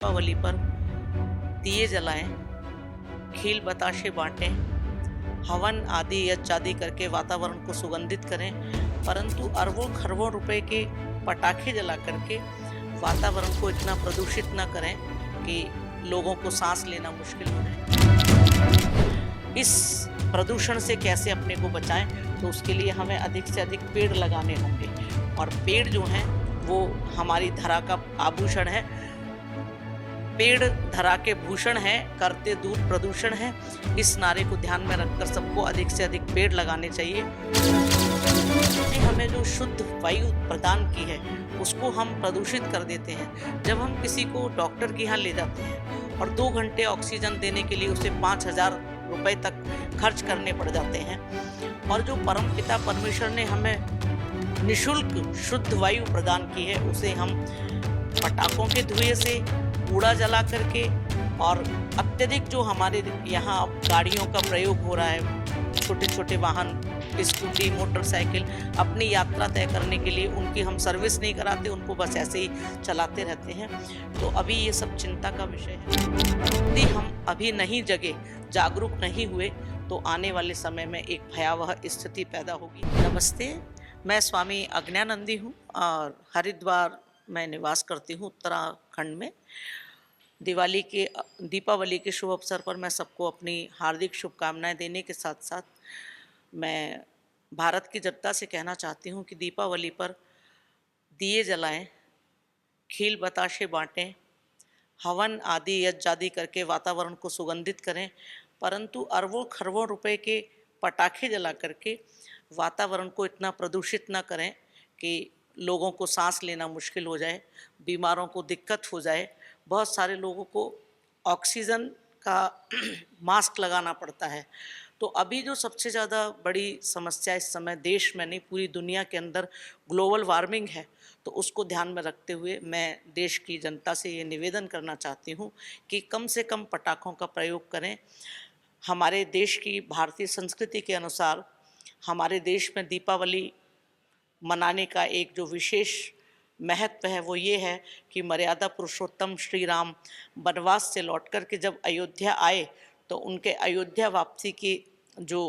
दीपावली पर दिए जलाएं, खील बताशे बांटें, हवन आदि यज्ञ आदि करके वातावरण को सुगंधित करें, परंतु अरबों खरबों रुपए के पटाखे जला करके वातावरण को इतना प्रदूषित न करें कि लोगों को सांस लेना मुश्किल हो जाए। इस प्रदूषण से कैसे अपने को बचाएं, तो उसके लिए हमें अधिक से अधिक पेड़ लगाने होंगे। और पेड़ जो हैं वो हमारी धरा का आभूषण है। पेड़ धरा के भूषण है, करते दूर प्रदूषण है। इस नारे को ध्यान में रखकर सबको अधिक से अधिक पेड़ लगाने चाहिए। हमें जो शुद्ध वायु प्रदान की है उसको हम प्रदूषित कर देते हैं। जब हम किसी को डॉक्टर के यहाँ ले जाते हैं और 2 घंटे ऑक्सीजन देने के लिए उसे 5,000 रुपए तक खर्च करने पड़ जाते हैं, और जो परम पिता परमेश्वर ने हमें निःशुल्क शुद्ध वायु प्रदान की है उसे हम पटाखों के धुएं से, कूड़ा जला करके, और अत्यधिक जो हमारे यहाँ गाड़ियों का प्रयोग हो रहा है, छोटे छोटे वाहन, स्कूटी, मोटरसाइकिल, अपनी यात्रा तय करने के लिए उनकी हम सर्विस नहीं कराते, उनको बस ऐसे ही चलाते रहते हैं। तो अभी ये सब चिंता का विषय है। यदि हम अभी नहीं जगे, जागरूक नहीं हुए, तो आने वाले समय में एक भयावह स्थिति पैदा होगी। नमस्ते, मैं स्वामी अज्ञानंदी हूँ और हरिद्वार मैं निवास करती हूँ, उत्तराखंड में। दीपावली के शुभ अवसर पर मैं सबको अपनी हार्दिक शुभकामनाएं देने के साथ साथ मैं भारत की जनता से कहना चाहती हूँ कि दीपावली पर दिए जलाएं, खील बताशे बांटें, हवन आदि यज्ञ आदि करके वातावरण को सुगंधित करें, परंतु अरबों खरबों रुपए के पटाखे जला करके वातावरण को इतना प्रदूषित न करें कि लोगों को सांस लेना मुश्किल हो जाए, बीमारों को दिक्कत हो जाए। बहुत सारे लोगों को ऑक्सीजन का मास्क लगाना पड़ता है। तो अभी जो सबसे ज़्यादा बड़ी समस्या इस समय देश में नहीं, पूरी दुनिया के अंदर ग्लोबल वार्मिंग है। तो उसको ध्यान में रखते हुए मैं देश की जनता से ये निवेदन करना चाहती हूँ कि कम से कम पटाखों का प्रयोग करें। हमारे देश की भारतीय संस्कृति के अनुसार हमारे देश में दीपावली मनाने का एक जो विशेष महत्व है वो ये है कि मर्यादा पुरुषोत्तम श्री राम वनवास से लौट कर के जब अयोध्या आए तो उनके अयोध्या वापसी की जो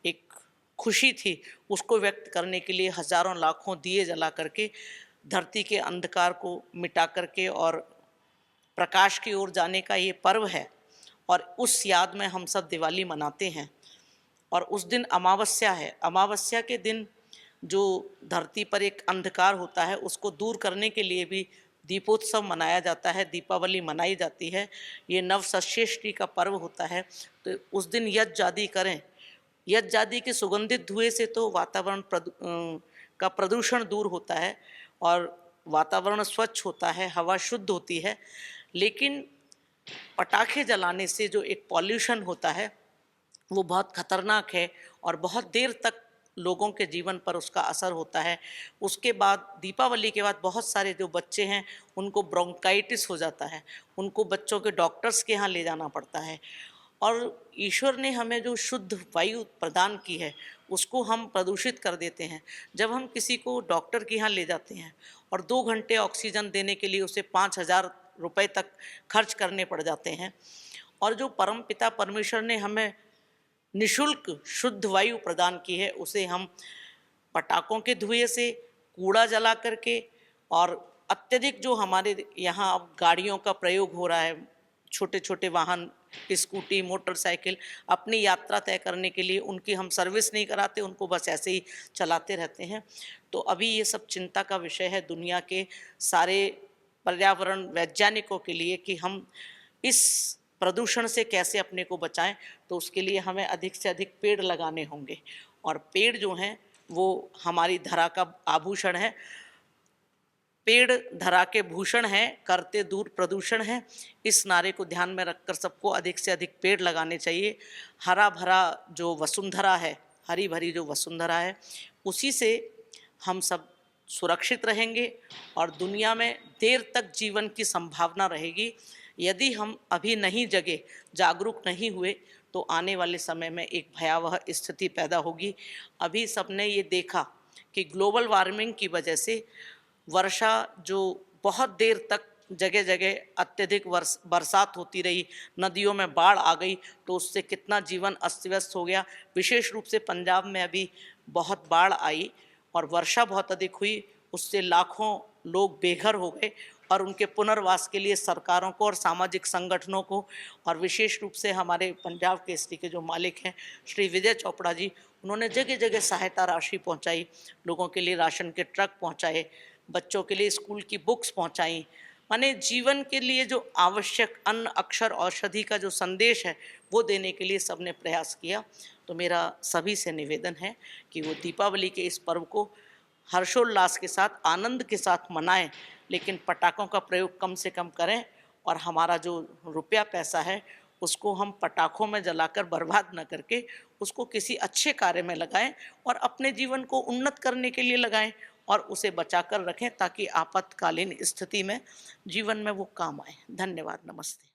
एक खुशी थी उसको व्यक्त करने के लिए हजारों लाखों दिए जला करके धरती के अंधकार को मिटा करके और प्रकाश की ओर जाने का ये पर्व है। और उस याद में हम सब दिवाली मनाते हैं। और उस दिन अमावस्या है। अमावस्या के दिन जो धरती पर एक अंधकार होता है उसको दूर करने के लिए भी दीपोत्सव मनाया जाता है, दीपावली मनाई जाती है। ये नवसंश्रेष्टि का पर्व होता है। तो उस दिन यज्ञ आदि करें। यज्ञ आदि के सुगंधित धुएं से तो वातावरण का प्रदूषण दूर होता है और वातावरण स्वच्छ होता है, हवा शुद्ध होती है। लेकिन पटाखे जलाने से जो एक पॉल्यूशन होता है वो बहुत खतरनाक है और बहुत देर तक लोगों के जीवन पर उसका असर होता है। उसके बाद दीपावली के बाद बहुत सारे जो बच्चे हैं उनको ब्रोंकाइटिस हो जाता है, उनको बच्चों के डॉक्टर्स के यहाँ ले जाना पड़ता है। और ईश्वर ने हमें जो शुद्ध वायु प्रदान की है उसको हम प्रदूषित कर देते हैं। जब हम किसी को डॉक्टर के यहाँ ले जाते हैं और 2 घंटे ऑक्सीजन देने के लिए उसे 5,000 रुपए तक खर्च करने पड़ जाते हैं, और जो परम पिता परमेश्वर ने हमें निःशुल्क शुद्ध वायु प्रदान की है उसे हम पटाखों के धुएं से, कूड़ा जला करके, और अत्यधिक जो हमारे यहाँ अब गाड़ियों का प्रयोग हो रहा है, छोटे छोटे वाहन, स्कूटी, मोटरसाइकिल, अपनी यात्रा तय करने के लिए उनकी हम सर्विस नहीं कराते, उनको बस ऐसे ही चलाते रहते हैं। तो अभी ये सब चिंता का विषय है दुनिया के सारे पर्यावरण वैज्ञानिकों के लिए कि हम इस प्रदूषण से कैसे अपने को बचाएं। तो उसके लिए हमें अधिक से अधिक पेड़ लगाने होंगे। और पेड़ जो हैं वो हमारी धरा का आभूषण है। पेड़ धरा के भूषण है, करते दूर प्रदूषण है। इस नारे को ध्यान में रखकर सबको अधिक से अधिक पेड़ लगाने चाहिए। हरा भरा जो वसुंधरा है, हरी भरी जो वसुंधरा है, उसी से हम सब सुरक्षित रहेंगे और दुनिया में देर तक जीवन की संभावना रहेगी। यदि हम अभी नहीं जगे, जागरूक नहीं हुए, तो आने वाले समय में एक भयावह स्थिति पैदा होगी। अभी सबने ये देखा कि ग्लोबल वार्मिंग की वजह से वर्षा जो बहुत देर तक जगह जगह अत्यधिक बरसात होती रही, नदियों में बाढ़ आ गई, तो उससे कितना जीवन अस्त व्यस्त हो गया। विशेष रूप से पंजाब में अभी बहुत बाढ़ आई और वर्षा बहुत अधिक हुई, उससे लाखों लोग बेघर हो गए और उनके पुनर्वास के लिए सरकारों को और सामाजिक संगठनों को और विशेष रूप से हमारे पंजाब केसरी के जो मालिक हैं श्री विजय चोपड़ा जी, उन्होंने जगह जगह सहायता राशि पहुंचाई, लोगों के लिए राशन के ट्रक पहुंचाए, बच्चों के लिए स्कूल की बुक्स पहुंचाई। माने जीवन के लिए जो आवश्यक अन्न अक्षर औषधि का जो संदेश है वो देने के लिए सबने प्रयास किया। तो मेरा सभी से निवेदन है कि वो दीपावली के इस पर्व को हर्षोल्लास के साथ आनंद के साथ मनाएं, लेकिन पटाखों का प्रयोग कम से कम करें और हमारा जो रुपया पैसा है उसको हम पटाखों में जलाकर बर्बाद न करके उसको किसी अच्छे कार्य में लगाएं और अपने जीवन को उन्नत करने के लिए लगाएं और उसे बचाकर रखें ताकि आपातकालीन स्थिति में जीवन में वो काम आए। धन्यवाद, नमस्ते।